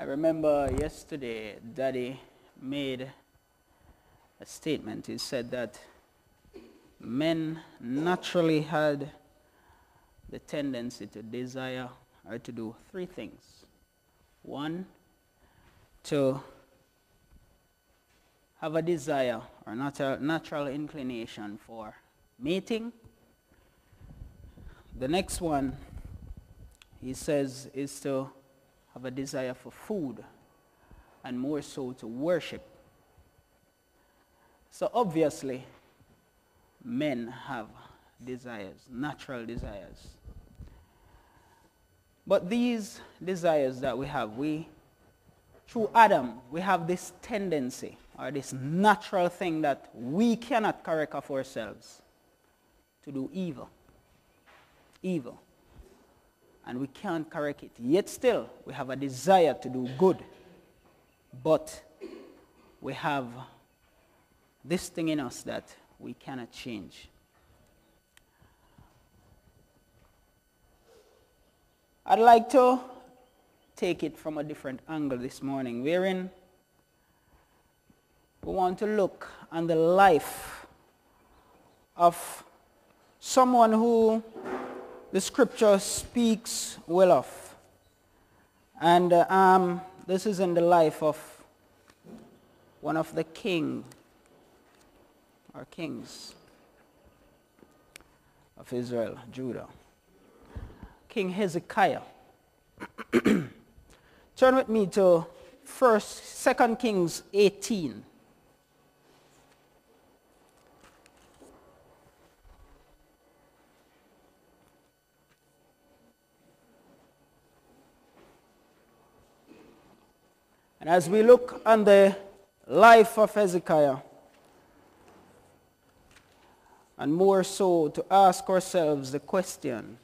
remember yesterday, Daddy made a statement. He said that men naturally had the tendency to desire or to do three things. One, to have a desire or natural inclination for mating. The next one, he says, is to have a desire for food, and more so to worship. So obviously, men have desires, natural desires. But these desires that we have, through Adam, we have this tendency, or this natural thing that we cannot correct of ourselves, to do evil. Evil. And we can't correct it. Yet still, we have a desire to do good. But we have this thing in us that we cannot change. I'd like to take it from a different angle this morning, wherein we want to look on the life of someone who the scripture speaks well of. And this is in the life of one of the kings of Israel, Judah, King Hezekiah. Turn with me to 2 Kings 18. And as we look on the life of Hezekiah, and more so to ask ourselves the question,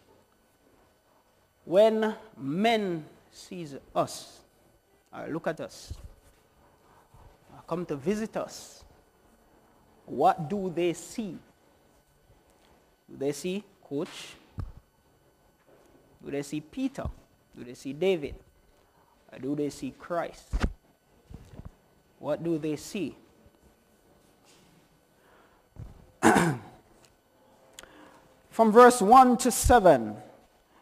when men see us, or look at us, or come to visit us, what do they see? Do they see Coach? Do they see Peter? Do they see David? Or do they see Christ? What do they see? From verse 1 to 7,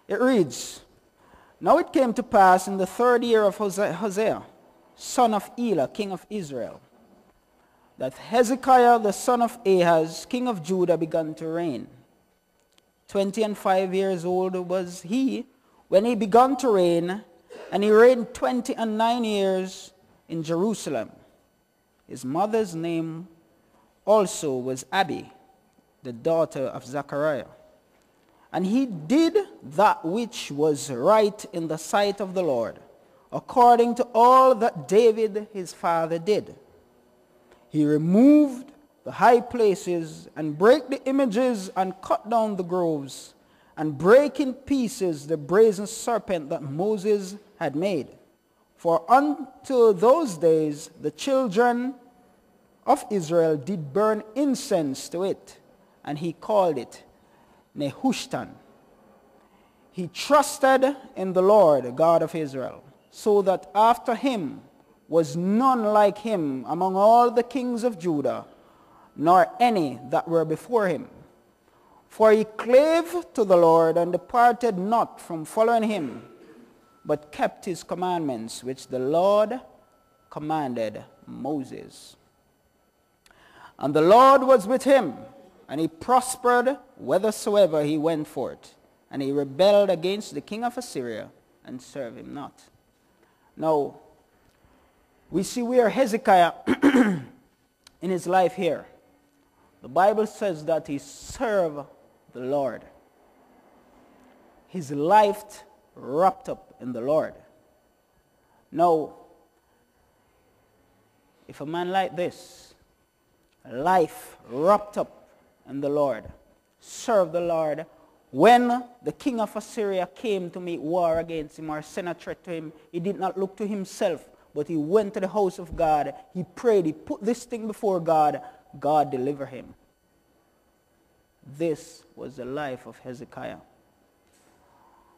it reads, Now it came to pass in the 3rd year of Hosea, son of Elah, king of Israel, that Hezekiah, the son of Ahaz, king of Judah, began to reign. 25 years old was he when he began to reign, and he reigned 29 years in Jerusalem. His mother's name also was Abi, the daughter of Zechariah. And he did that which was right in the sight of the Lord, according to all that David his father did. He removed the high places and brake the images and cut down the groves and brake in pieces the brazen serpent that Moses had made. For unto those days the children of Israel did burn incense to it, and he called it Nehushtan. He trusted in the Lord, God of Israel, so that after him was none like him among all the kings of Judah, nor any that were before him. For he clave to the Lord and departed not from following him, but kept his commandments, which the Lord commanded Moses. And the Lord was with him, and he prospered whithersoever he went forth. And he rebelled against the king of Assyria, and served him not. Now, we see where Hezekiah, in his life here, the Bible says that he served the Lord. His life wrapped up in the Lord. Now, if a man like this, life wrapped up in the Lord, served the Lord, when the king of Assyria came to make war against him or send a threat to him, he did not look to himself, but he went to the house of God. He prayed. He put this thing before God. God delivered him. This was the life of Hezekiah.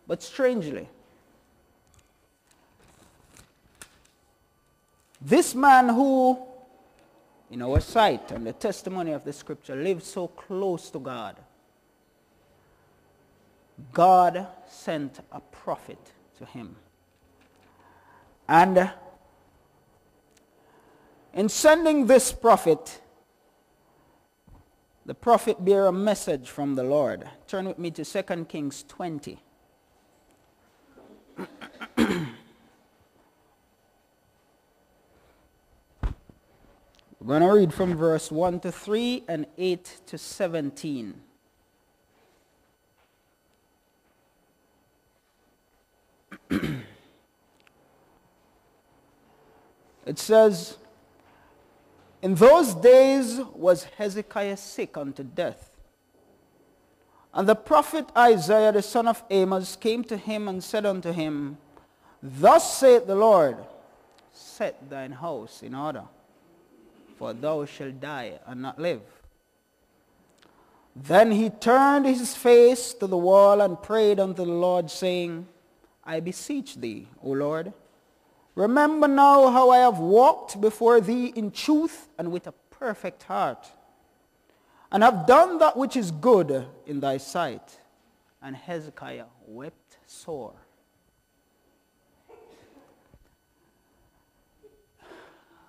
But strangely, This man who, in our sight and the testimony of the scripture, lived so close to God, God sent a prophet to him. And in sending this prophet, the prophet bear a message from the Lord. Turn with me to 2 Kings 20. We're going to read from verse 1 to 3 and 8 to 17. It says, "In those days was Hezekiah sick unto death. And the prophet Isaiah the son of Amos came to him and said unto him, Thus saith the Lord, Set thine house in order, for thou shalt die and not live. Then he turned his face to the wall and prayed unto the Lord, saying, I beseech thee, O Lord, remember now how I have walked before thee in truth and with a perfect heart, and have done that which is good in thy sight. And Hezekiah wept sore."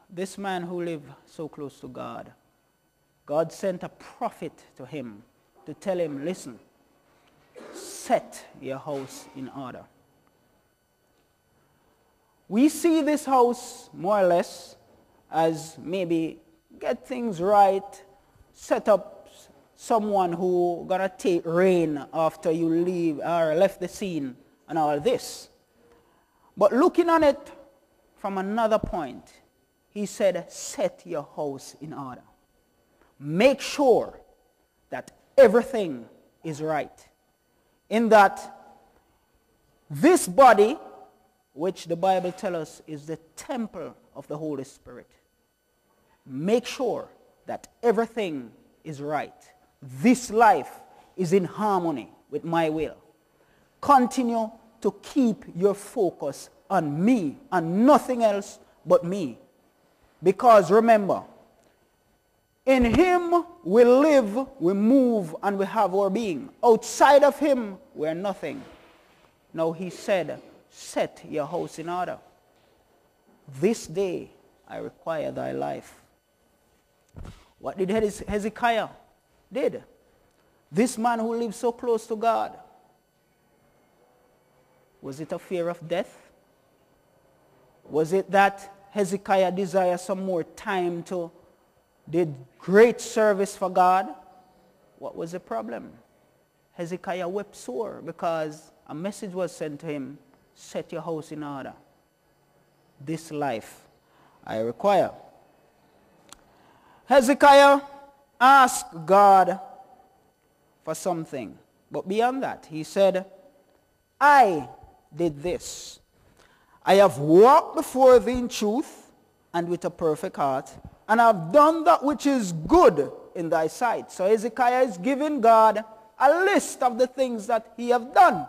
This man who lived so close to God, God sent a prophet to him to tell him, listen, set your house in order. We see this house more or less as maybe get things right, set up someone who gonna take reign after you leave or left the scene and all this. But looking on it from another point, he said, set your house in order. Make sure that everything is right. In that this body, which the Bible tells us is the temple of the Holy Spirit, make sure that everything is right. This life is in harmony with my will. Continue to keep your focus on me and nothing else but me. Because remember, in him we live, we move, and we have our being. Outside of him, we are nothing. Now he said, set your house in order. This day I require thy life. What did Hezekiah did? This man who lived so close to God, was it a fear of death? Was it that Hezekiah desired some more time to did great service for God? What was the problem? Hezekiah wept sore because a message was sent to him, set your house in order. This life I require. Hezekiah asked God for something. But beyond that, he said, I did this. I have walked before thee in truth and with a perfect heart, and I have done that which is good in thy sight. So Hezekiah is giving God a list of the things that he have done,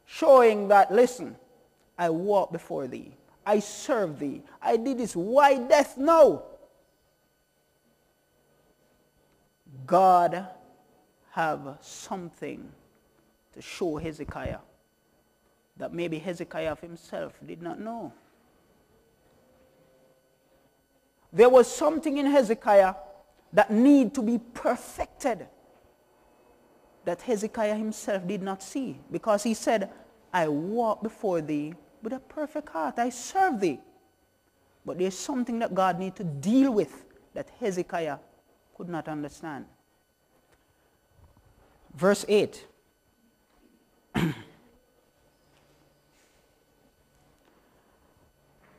showing that, listen, I walk before thee. I serve thee. I did this. Why death? No. God have something to show Hezekiah that maybe Hezekiah himself did not know. There was something in Hezekiah that need to be perfected that Hezekiah himself did not see, because he said, I walk before thee with a perfect heart. I serve thee. But there's something that God needs to deal with that Hezekiah could not understand. Verse 8.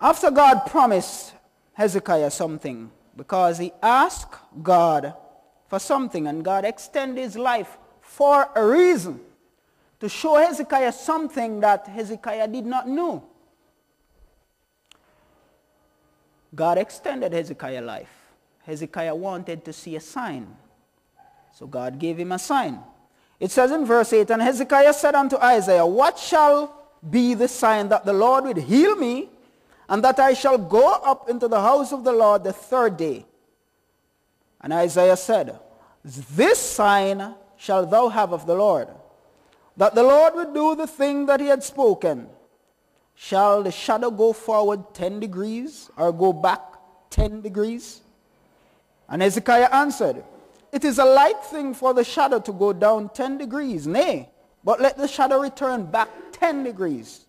After God promised Hezekiah something, because he asked God for something, and God extended his life for a reason, to show Hezekiah something that Hezekiah did not know. God extended Hezekiah's life. Hezekiah wanted to see a sign, so God gave him a sign. It says in verse 8, and Hezekiah said unto Isaiah, what shall be the sign that the Lord will heal me, and that I shall go up into the house of the Lord the third day. And Isaiah said, this sign shall thou have of the Lord, that the Lord would do the thing that he had spoken. Shall the shadow go forward 10 degrees, or go back 10 degrees? And Hezekiah answered, it is a light thing for the shadow to go down 10 degrees. Nay, but let the shadow return back 10 degrees.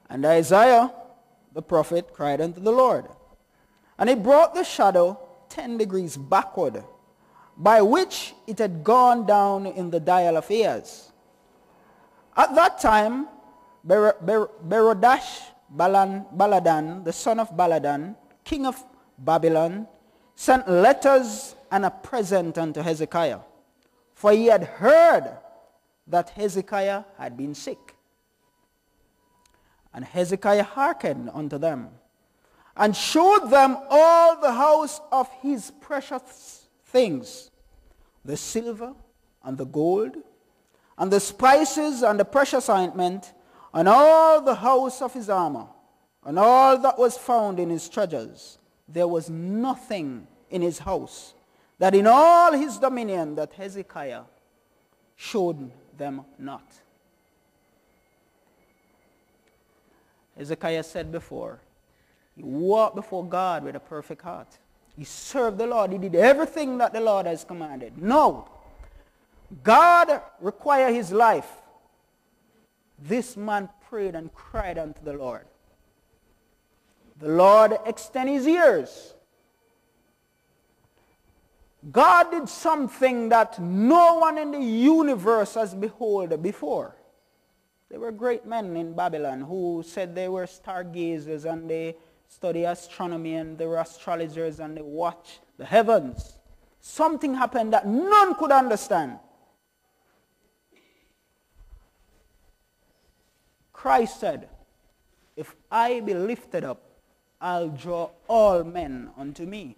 And Isaiah the prophet cried unto the Lord. And he brought the shadow 10 degrees backward, by which it had gone down in the dial of ears. At that time, Berodash Baladan, the son of Baladan, king of Babylon, sent letters and a present unto Hezekiah, for he had heard that Hezekiah had been sick. And Hezekiah hearkened unto them, and showed them all the house of his precious things, the silver and the gold, and the spices and the precious ointment, and all the house of his armor, and all that was found in his treasures. There was nothing in his house, that in all his dominion that Hezekiah showed them not. Hezekiah said before, he walked before God with a perfect heart. He served the Lord. He did everything that the Lord has commanded. No. God required his life. This man prayed and cried unto the Lord. The Lord extended his ears. God did something that no one in the universe has beheld before. There were great men in Babylon who said they were stargazers and they study astronomy, and they were astrologers and they watch the heavens. Something happened that none could understand. Christ said, if I be lifted up, I'll draw all men unto me.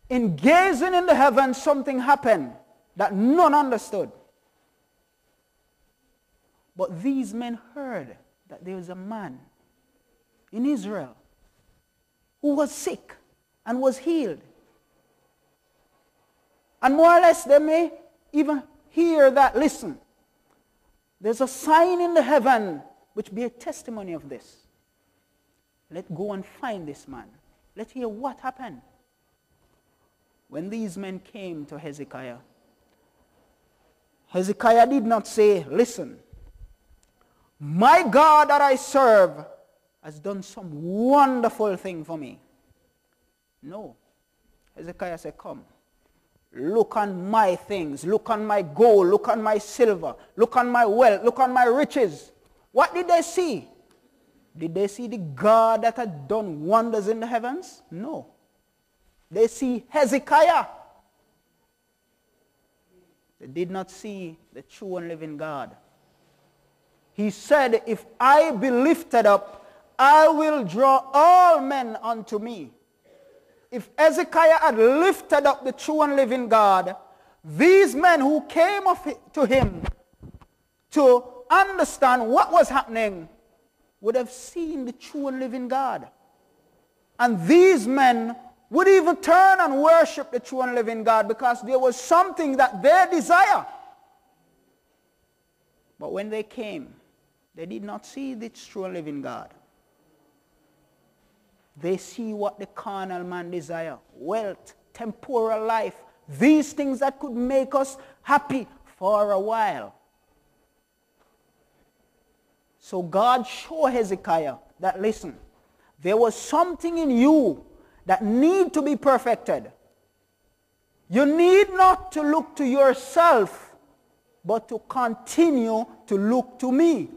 In gazing in the heavens, something happened that none understood. But these men heard that there was a man in Israel who was sick and was healed. And more or less they may even hear that, listen, there's a sign in the heaven which be a testimony of this. Let's go and find this man. Let's hear what happened. When these men came to Hezekiah, Hezekiah did not say, listen, my God that I serve has done some wonderful thing for me. No. Hezekiah said, come, look on my things, look on my gold, look on my silver, look on my wealth, look on my riches. What did they see? Did they see the God that had done wonders in the heavens? No. They see Hezekiah. They did not see the true and living God. He said, if I be lifted up, I will draw all men unto me. If Hezekiah had lifted up the true and living God, these men who came to him to understand what was happening would have seen the true and living God. And these men would even turn and worship the true and living God because there was something that they desire. But when they came, they did not see the true and living God. They see what the carnal man desire, wealth, temporal life, these things that could make us happy for a while. So God showed Hezekiah that, listen, there was something in you that need to be perfected. You need not to look to yourself, but to continue to look to me.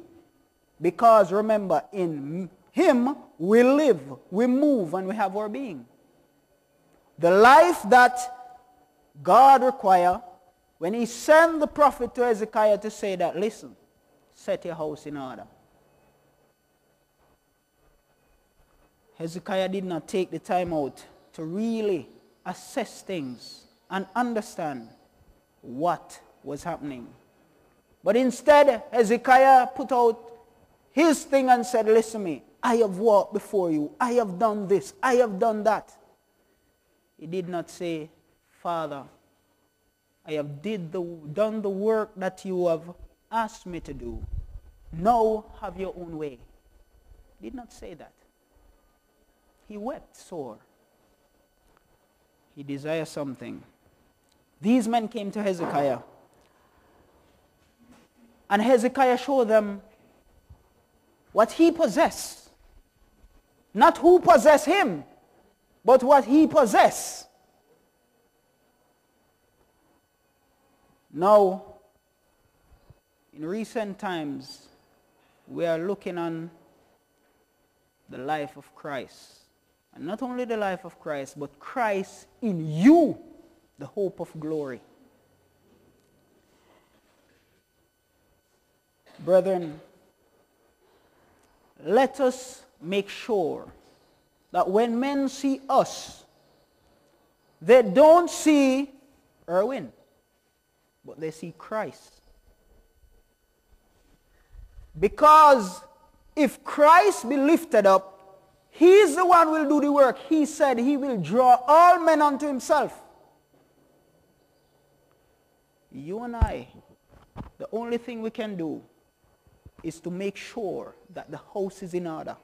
Because remember, in him we live, we move, and we have our being. The life that God requires, when he sent the prophet to Hezekiah to say that, listen, set your house in order. Hezekiah did not take the time out to really assess things and understand what was happening. But instead, Hezekiah put out his thing and said, listen to me, I have walked before you. I have done this. I have done that. He did not say, Father, I have done the work that you have asked me to do. Now have your own way. He did not say that. He wept sore. He desired something. These men came to Hezekiah. And Hezekiah showed them what he possessed. Not who possessed him, but what he possessed. Now, in recent times, we are looking on the life of Christ. And not only the life of Christ, but Christ in you, the hope of glory. Brethren, let us make sure that when men see us, they don't see Erwin, but they see Christ. Because if Christ be lifted up, he is the one who will do the work. He said he will draw all men unto himself. You and I, the only thing we can do is to make sure that the house is in order.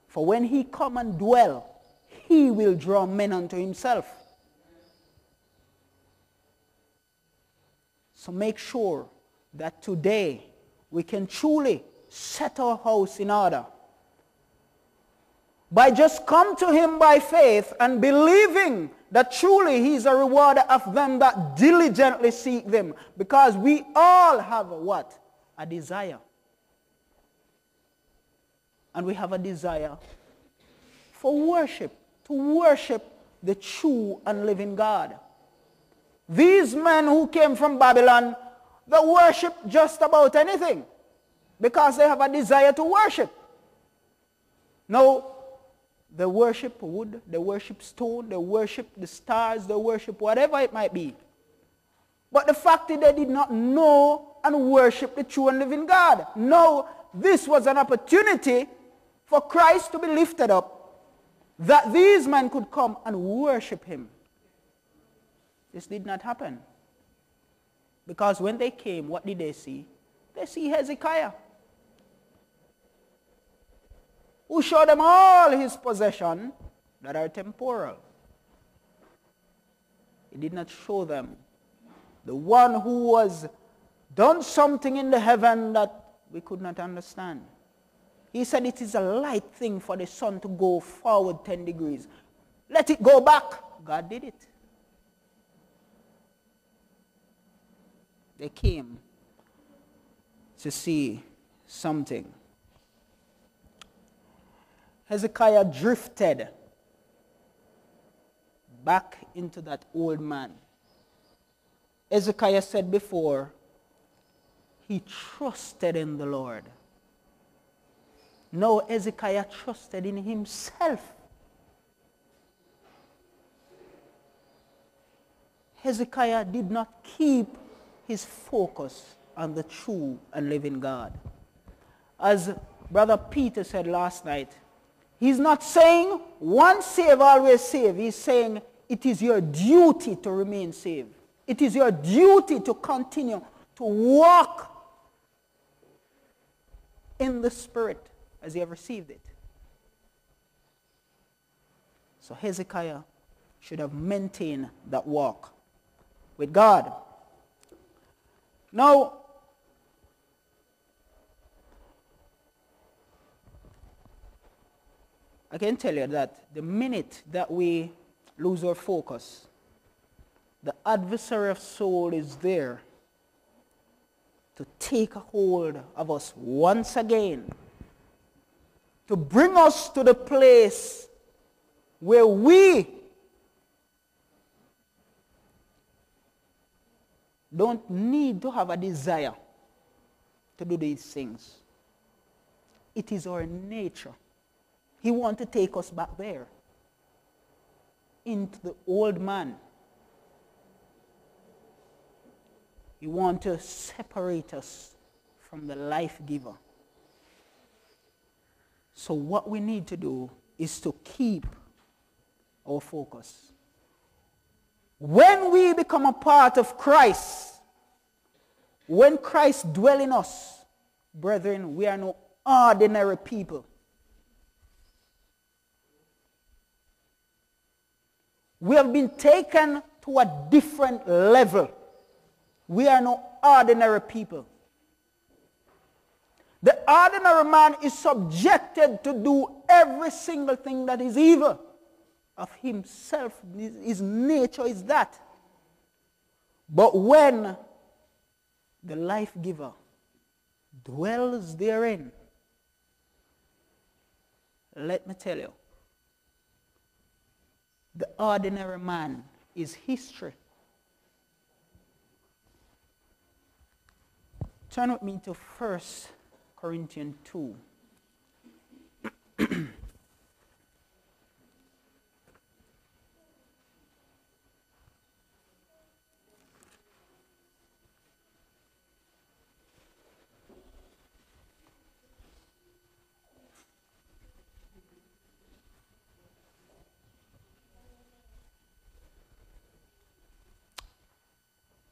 For when he come and dwell, he will draw men unto himself. So make sure that today we can truly set our house in order. By just come to him by faith and believing that truly he is a rewarder of them that diligently seek them. Because we all have what? A desire. And we have a desire for worship, to worship the true and living God. These men who came from Babylon, they worship just about anything because they have a desire to worship. Now, they worship wood, they worship stone, they worship the stars, they worship whatever it might be. But the fact is they did not know and worship the true and living God. No, this was an opportunity for Christ to be lifted up, that these men could come and worship him. This did not happen. Because when they came, what did they see? They see Hezekiah, who showed them all his possessions that are temporal. He did not show them the one who was done something in the heaven that we could not understand. He said it is a light thing for the sun to go forward 10 degrees. Let it go back. God did it. They came to see something. Hezekiah drifted back into that old man. Hezekiah said before, he trusted in the Lord. No, Hezekiah trusted in himself. Hezekiah did not keep his focus on the true and living God. As Brother Peter said last night, he's not saying once saved, always saved. He's saying it is your duty to remain saved. It is your duty to continue to walk in the Spirit as you have received it. So Hezekiah should have maintained that walk with God. Now, I can tell you that the minute that we lose our focus, the adversary of soul is there to take a hold of us once again, to bring us to the place where we don't need to have a desire to do these things. It is our nature. He wants to take us back there, into the old man. He wants to separate us from the life giver. So what we need to do is to keep our focus. When we become a part of Christ, when Christ dwells in us, brethren, we are no ordinary people. We have been taken to a different level. We are no ordinary people. The ordinary man is subjected to do every single thing that is evil of himself. His nature is that. But when the life giver dwells therein, let me tell you, the ordinary man is history. Turn with me to 1 Corinthians 2.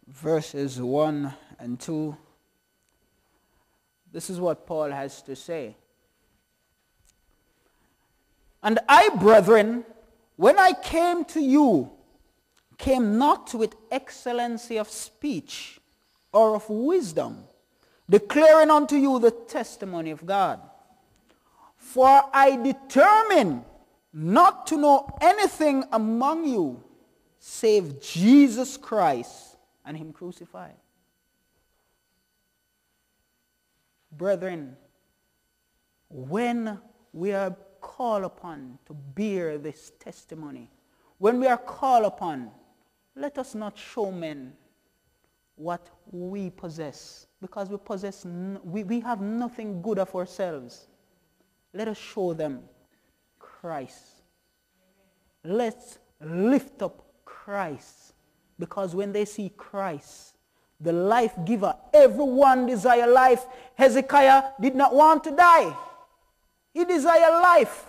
Verses 1 and 2. This is what Paul has to say. And I, brethren, when I came to you, came not with excellency of speech or of wisdom, declaring unto you the testimony of God. For I determined not to know anything among you save Jesus Christ and him crucified. Brethren, when we are called upon to bear this testimony, when we are called upon, let us not show men what we possess, because we have nothing good of ourselves. Let us show them Christ. Let's lift up Christ, because when they see Christ, the life giver, everyone desire life. Hezekiah did not want to die. He desired life.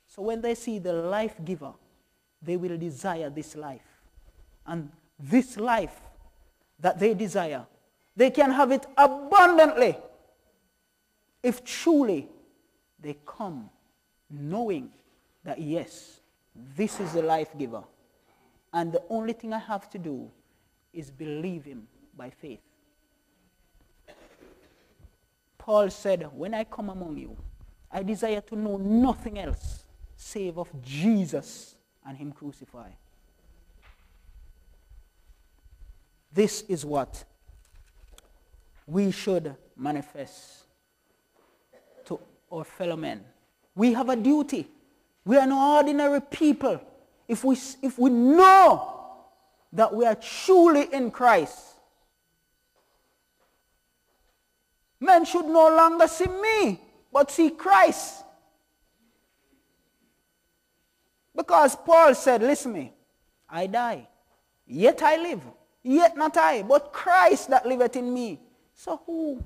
So when they see the life giver, they will desire this life. And this life that they desire, they can have it abundantly if truly they come knowing that yes, this is the life giver. And the only thing I have to do is believe him by faith. Paul said, when I come among you, I desire to know nothing else save of Jesus and him crucified. This is what we should manifest to our fellow men. We have a duty. We are no ordinary people. If we know that we are truly in Christ, men should no longer see me, but see Christ. Because Paul said, listen to me, I die, yet I live, yet not I, but Christ that liveth in me. So who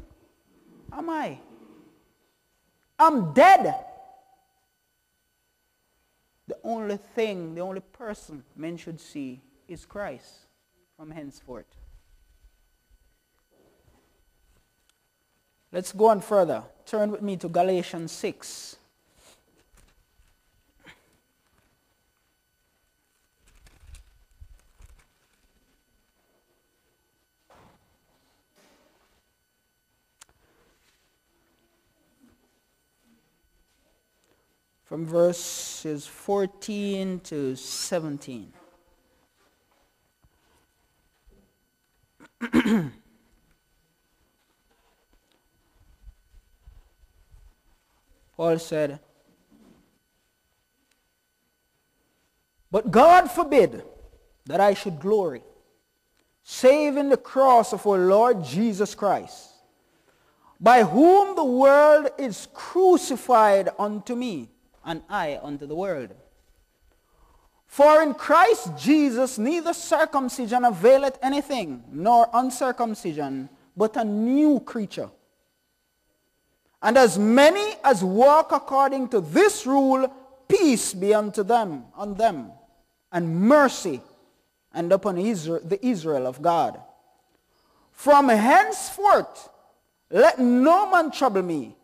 am I? I'm dead. The only thing, the only person men should see is Christ from henceforth. Let's go on further. Turn with me to Galatians 6. From verses 14 to 17. Paul said, but God forbid that I should glory, save in the cross of our Lord Jesus Christ, by whom the world is crucified unto me, and I unto the world. For in Christ Jesus neither circumcision availeth anything, nor uncircumcision, but a new creature. And as many as walk according to this rule, peace be unto them, on them, and mercy, and upon Israel, the Israel of God. From henceforth, let no man trouble me,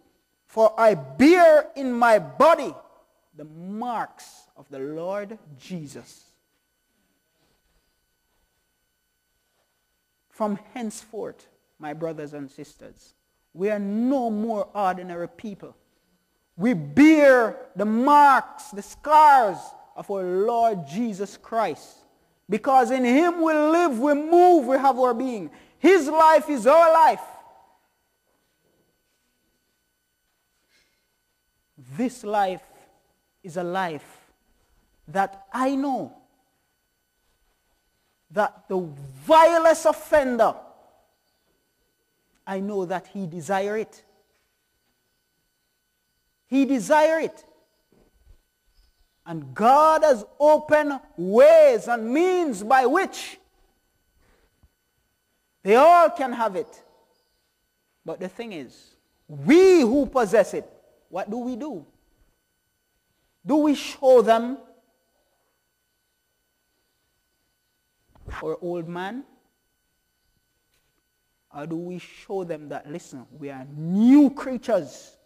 for I bear in my body the marks of the Lord Jesus. From henceforth, my brothers and sisters, we are no more ordinary people. We bear the marks, the scars of our Lord Jesus Christ. Because in him we live, we move, we have our being. His life is our life. This life is a life that I know that the vilest offender, I know that he desires it. He desires it. And God has opened ways and means by which they all can have it. But the thing is, we who possess it, what do? Do we show them our old man? Or do we show them that, listen, we are new creatures?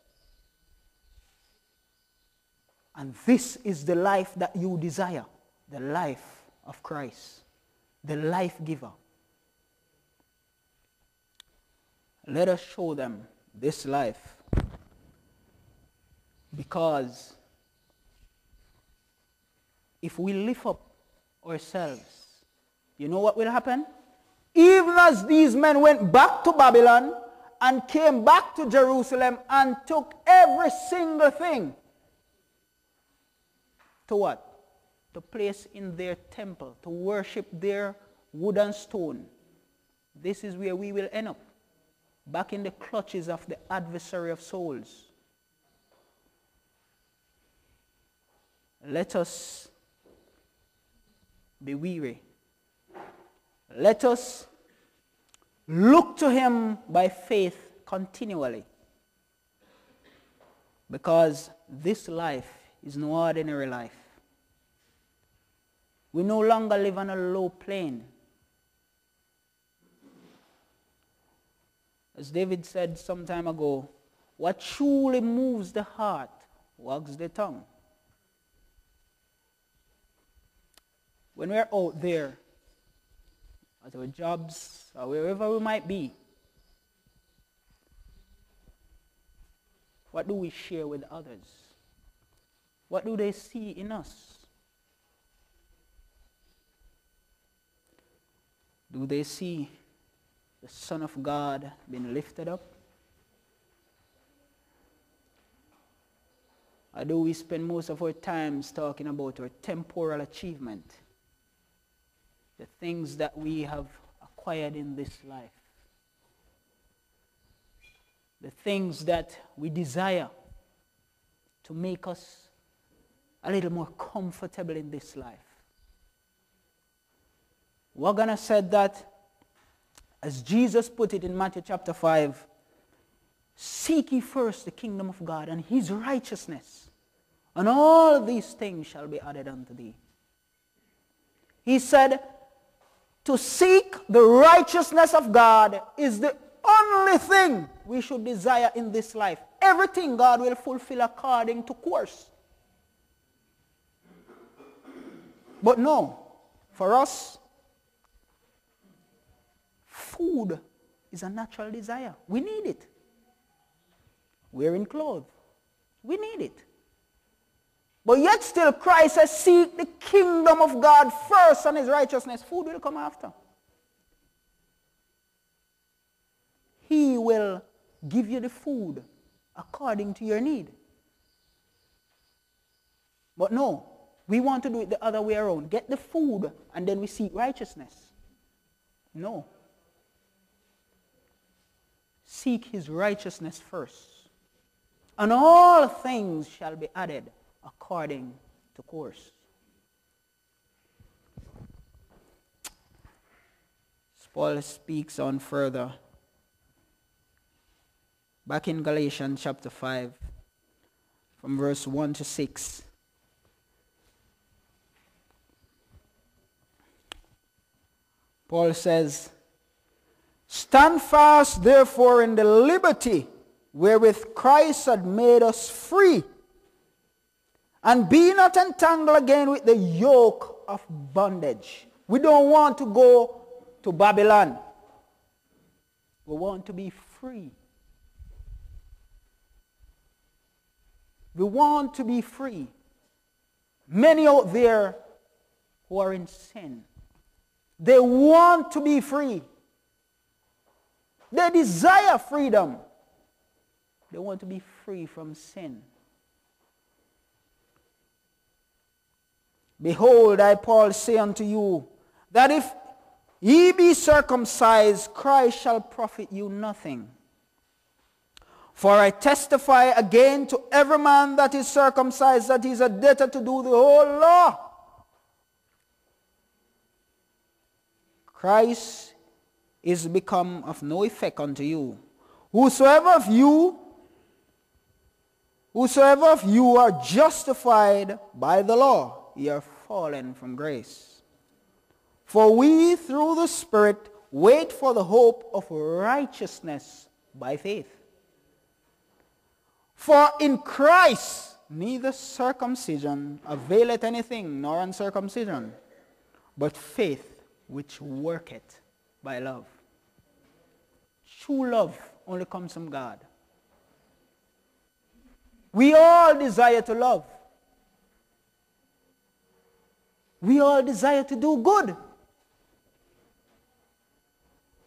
And this is the life that you desire, the life of Christ, the life giver. Let us show them this life, because if we lift up ourselves, you know what will happen? Even as these men went back to Babylon and came back to Jerusalem and took every single thing, to what? To place in their temple, to worship their wood and stone. This is where we will end up, back in the clutches of the adversary of souls. Let us be weary. Let us look to him by faith continually, because this life is no ordinary life. We no longer live on a low plane. As David said some time ago, what truly moves the heart wags the tongue. When we're out there, at our jobs, or wherever we might be, what do we share with others? What do they see in us? Do they see the Son of God being lifted up? Or do we spend most of our times talking about our temporal achievement? The things that we have acquired in this life. The things that we desire to make us a little more comfortable in this life. Wagner said that, as Jesus put it in Matthew chapter 5, seek ye first the kingdom of God and his righteousness, and all these things shall be added unto thee. He said, to seek the righteousness of God is the only thing we should desire in this life. Everything God will fulfill according to course. But no, for us, food is a natural desire. We need it. Wearing clothes, we need it. But yet still Christ says, seek the kingdom of God first and his righteousness. Food will come after. He will give you the food according to your need. But no, we want to do it the other way around. Get the food and then we seek righteousness. No. Seek his righteousness first, and all things shall be added according to course. Paul speaks on further. back in Galatians chapter 5, from verse 1 to 6. Paul says, "Stand fast, therefore, in the liberty wherewith Christ had made us free, and be not entangled again with the yoke of bondage." We don't want to go to Babylon. We want to be free. We want to be free. Many out there who are in sin, they want to be free. They desire freedom. They want to be free from sin. "Behold, I, Paul, say unto you, that if ye be circumcised, Christ shall profit you nothing. For I testify again to every man that is circumcised that he is a debtor to do the whole law. Christ is become of no effect unto you. Whosoever of you are justified by the law, ye are fallen from grace. For we through the Spirit wait for the hope of righteousness by faith. For in Christ neither circumcision availeth anything, nor uncircumcision, but faith which worketh by love." True love only comes from God. We all desire to love. We all desire to do good.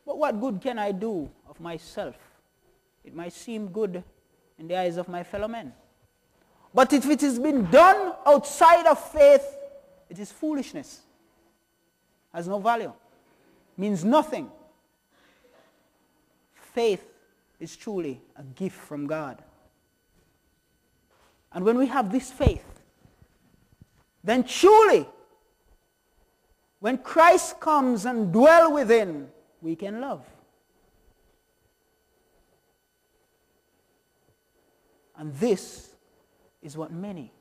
But what good can I do of myself? It might seem good in the eyes of my fellow men. But if it has been done outside of faith, it is foolishness. Has no value. Means nothing. Faith is truly a gift from God. And when we have this faith, then truly, when Christ comes and dwells within, we can love. And this is what many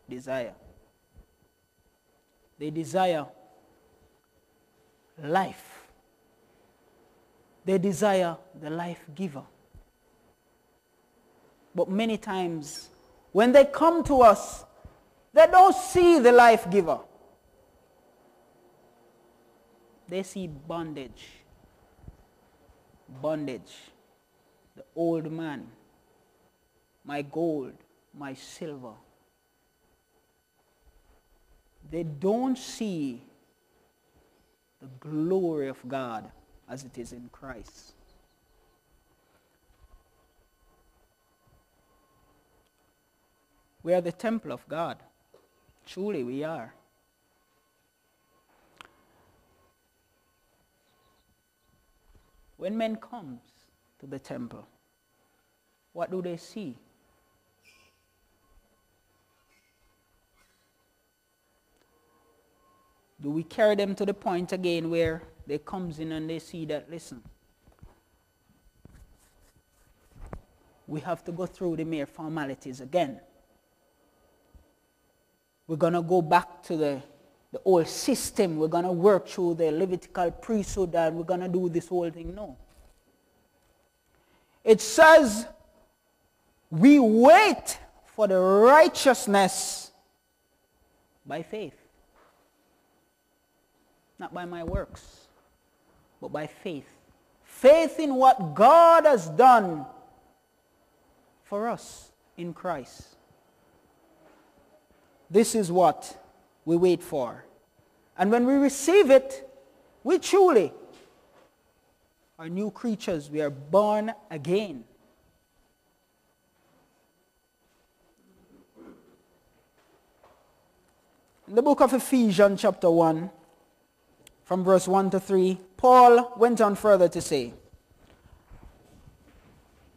desire. They desire life. They desire the life giver. But many times, when they come to us, they don't see the life giver. They see bondage. Bondage. The old man. My gold, my silver. They don't see the glory of God as it is in Christ. We are the temple of God. Truly we are. When men come to the temple, what do they see? Do we carry them to the point again where they comes in and they see that, listen, we have to go through the mere formalities again. We're going to go back to the old system. We're going to work through the Levitical priesthood and we're going to do this whole thing. No. It says we wait for the righteousness by faith. Not by my works, but by faith. Faith in what God has done for us in Christ. This is what we wait for. And when we receive it, we truly are new creatures. We are born again. In the book of Ephesians chapter 1, from verse 1 to 3, Paul went on further to say,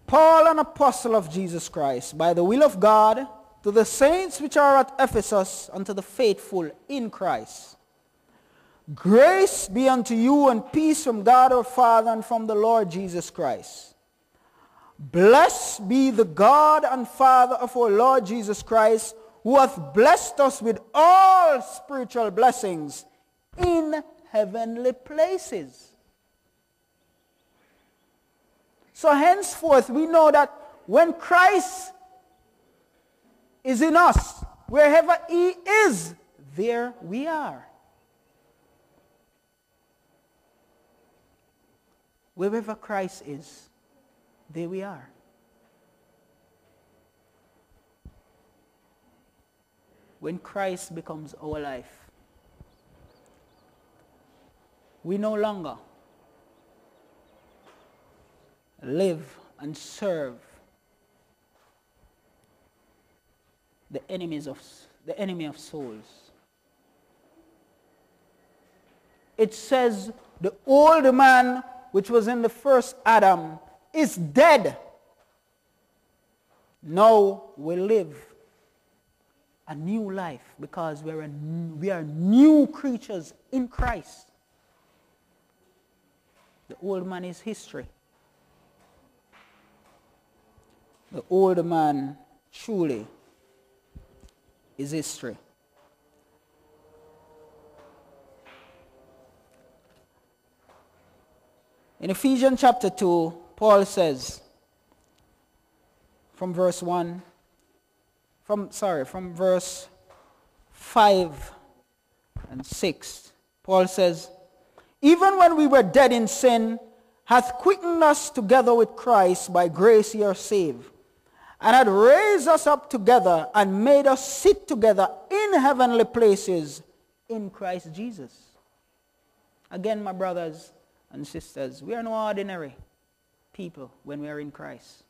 Paul, an apostle of Jesus Christ, by the will of God, to the saints which are at Ephesus, and to the faithful in Christ. Grace be unto you and peace from God our Father and from the Lord Jesus Christ. Blessed be the God and Father of our Lord Jesus Christ, who hath blessed us with all spiritual blessings in heavenly places. So henceforth we know that when Christ is in us, wherever he is, there we are. Wherever Christ is, there we are. When Christ becomes our life, we no longer live and serve the enemy of souls. It says the old man which was in the first Adam is dead. Now we live a new life because we are new creatures in Christ. The old man is history. The old man truly is history. In Ephesians chapter 2, Paul says, from verse 5 and 6, Paul says, even when we were dead in sin, hath quickened us together with Christ, by grace ye are saved, and hath raised us up together and made us sit together in heavenly places in Christ Jesus. Again, my brothers and sisters, we are no ordinary people when we are in Christ.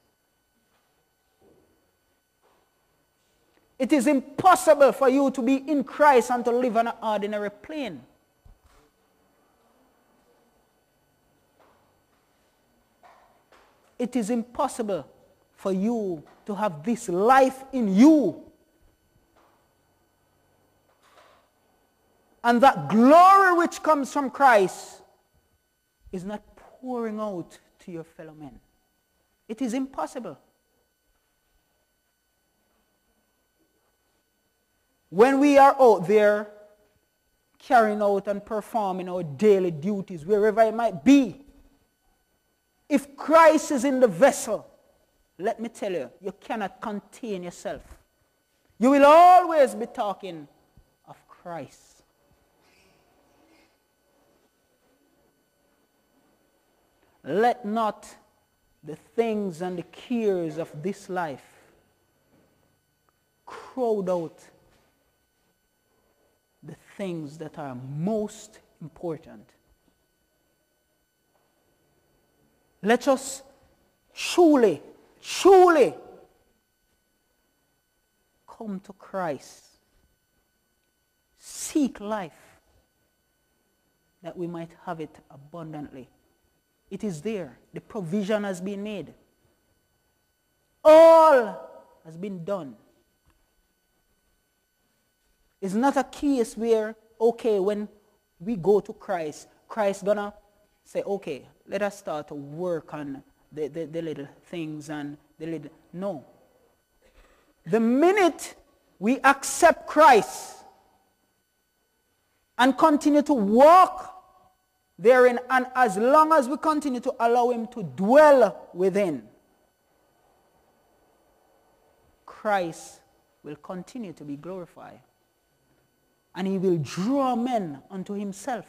It is impossible for you to be in Christ and to live on an ordinary plane. It is impossible for you to have this life in you. And that glory which comes from Christ is not pouring out to your fellow men. It is impossible. When we are out there carrying out and performing our daily duties, wherever it might be, if Christ is in the vessel, let me tell you, you cannot contain yourself. You will always be talking of Christ. Let not the things and the cares of this life crowd out the things that are most important. Let us truly come to Christ. Seek life that we might have it abundantly. It is there. The provision has been made. All has been done. It's not a case where, okay, when we go to Christ, Christ gonna say, okay, let us start to work on the little things and the little... No. The minute we accept Christ and continue to walk therein, and as long as we continue to allow him to dwell within, Christ will continue to be glorified. And he will draw men unto himself.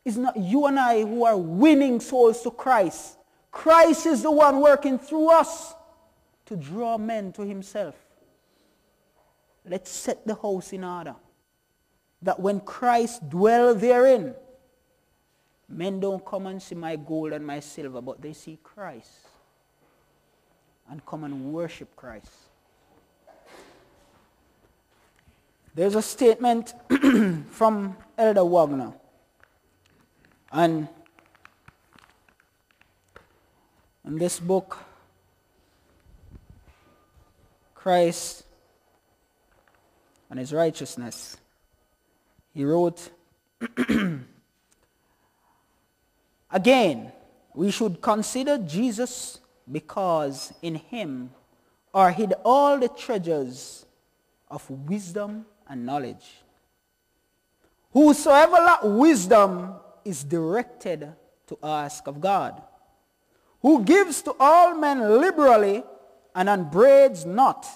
It's not you and I who are winning souls to Christ. Christ is the one working through us to draw men to himself. Let's set the house in order, that when Christ dwells therein, men don't come and see my gold and my silver, but they see Christ and come and worship Christ. There's a statement from Elder Wagner, and in this book, Christ and his righteousness, he wrote, again, we should consider Jesus, because in him are hid all the treasures of wisdom and knowledge. Whosoever lack wisdom is directed to ask of God, who gives to all men liberally and upbraids not.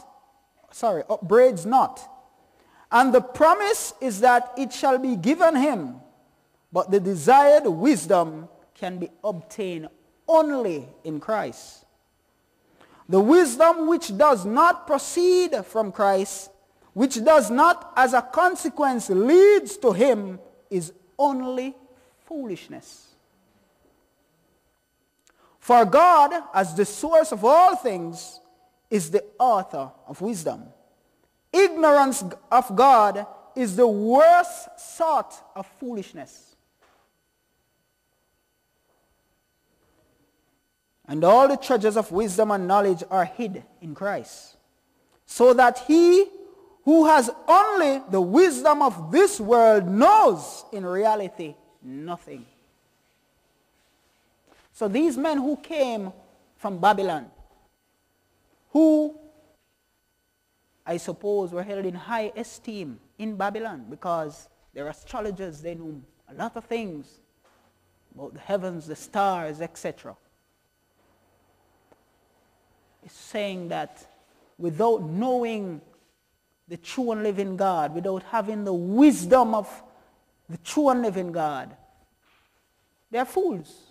And the promise is that it shall be given him, but the desired wisdom can be obtained only in Christ. The wisdom which does not proceed from Christ, which does not as a consequence leads to him, is only foolishness. For God, as the source of all things, is the author of wisdom. Ignorance of God is the worst sort of foolishness. And all the treasures of wisdom and knowledge are hid in Christ, so that he who has only the wisdom of this world knows in reality nothing. So these men who came from Babylon, who I suppose were held in high esteem in Babylon because their astrologers, they knew a lot of things about the heavens, the stars, etc. It's saying that without knowing the true and living God, without having the wisdom of the true and living God, they're fools.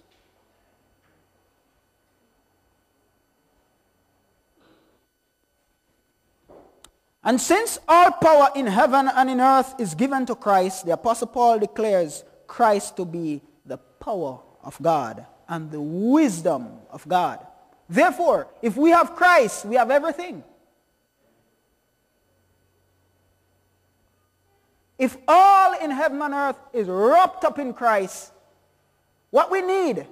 And since all power in heaven and in earth is given to Christ, the Apostle Paul declares Christ to be the power of God and the wisdom of God. Therefore, if we have Christ, we have everything. If all in heaven and earth is wrapped up in Christ, what we need,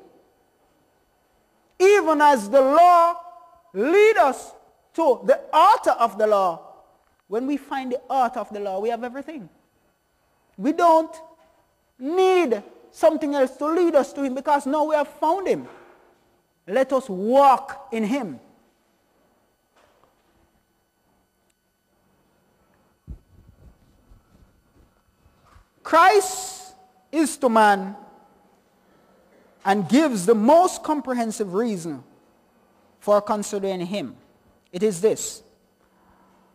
even as the law leads us to the author of the law, when we find the author of the law, we have everything. We don't need something else to lead us to him, because now we have found him. Let us walk in him. Christ is to man and gives the most comprehensive reason for considering him. It is this: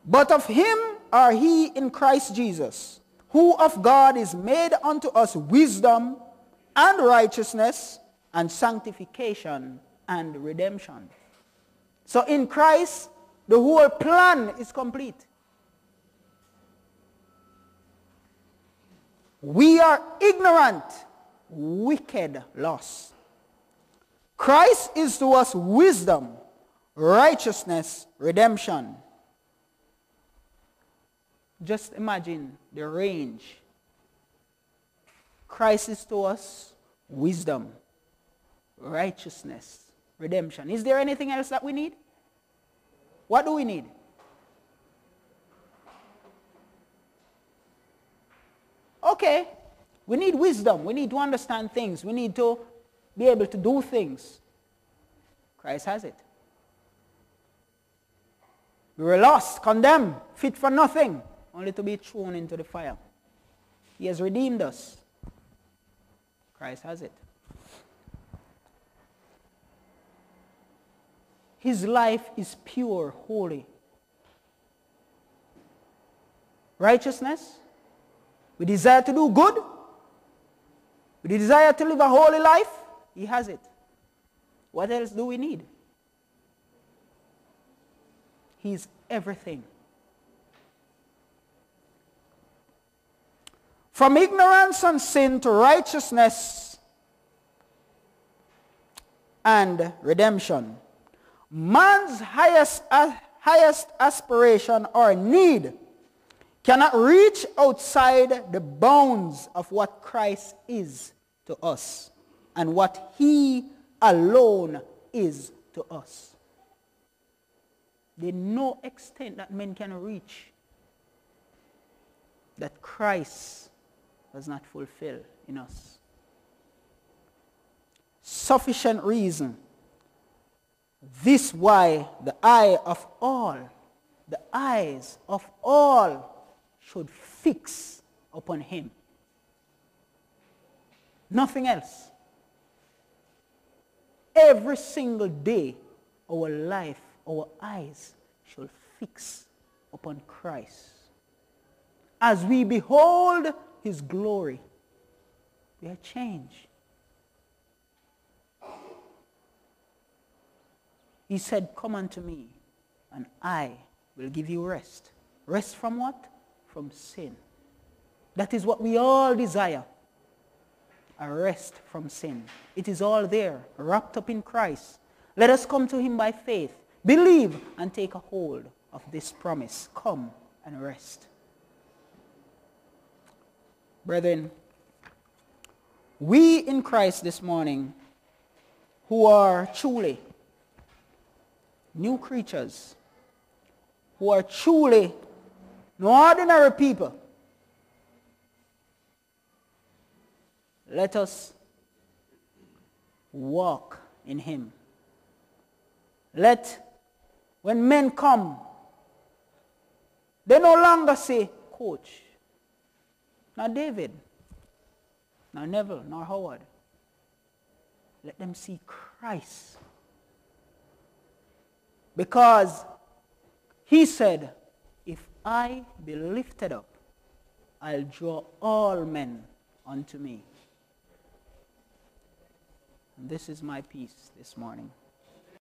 but of him are he in Christ Jesus, who of God is made unto us wisdom and righteousness and sanctification and redemption. So in Christ, the whole plan is complete. We are ignorant, wicked, lost. Christ is to us wisdom, righteousness, redemption. Just imagine the range. Christ is to us wisdom, righteousness, redemption. Is there anything else that we need? What do we need? Okay, we need wisdom. We need to understand things. We need to be able to do things. Christ has it. We were lost, condemned, fit for nothing, only to be thrown into the fire. He has redeemed us. Christ has it. His life is pure, holy. Righteousness. We desire to do good. We desire to live a holy life. He has it. What else do we need? He's everything. From ignorance and sin to righteousness and redemption. Man's highest aspiration or need cannot reach outside the bounds of what Christ is to us and what he alone is to us. There's no extent that men can reach that Christ does not fulfill in us. sufficient reason. This why the eyes of all should fix upon him. Nothing else. Every single day, our life, our eyes shall fix upon Christ. As we behold his glory, we are changed. He said, come unto me, and I will give you rest. Rest from what? From sin. That is what we all desire. A rest from sin. It is all there, wrapped up in Christ. Let us come to him by faith, believe, and take a hold of this promise. Come and rest. Brethren, we in Christ this morning, who are truly new creatures, who are truly no ordinary people, let us walk in him. Let, when men come, they no longer say, Coach, not David, not Neville, nor Howard. Let them see Christ. Because he said, if I be lifted up, I'll draw all men unto me. And this is my peace this morning.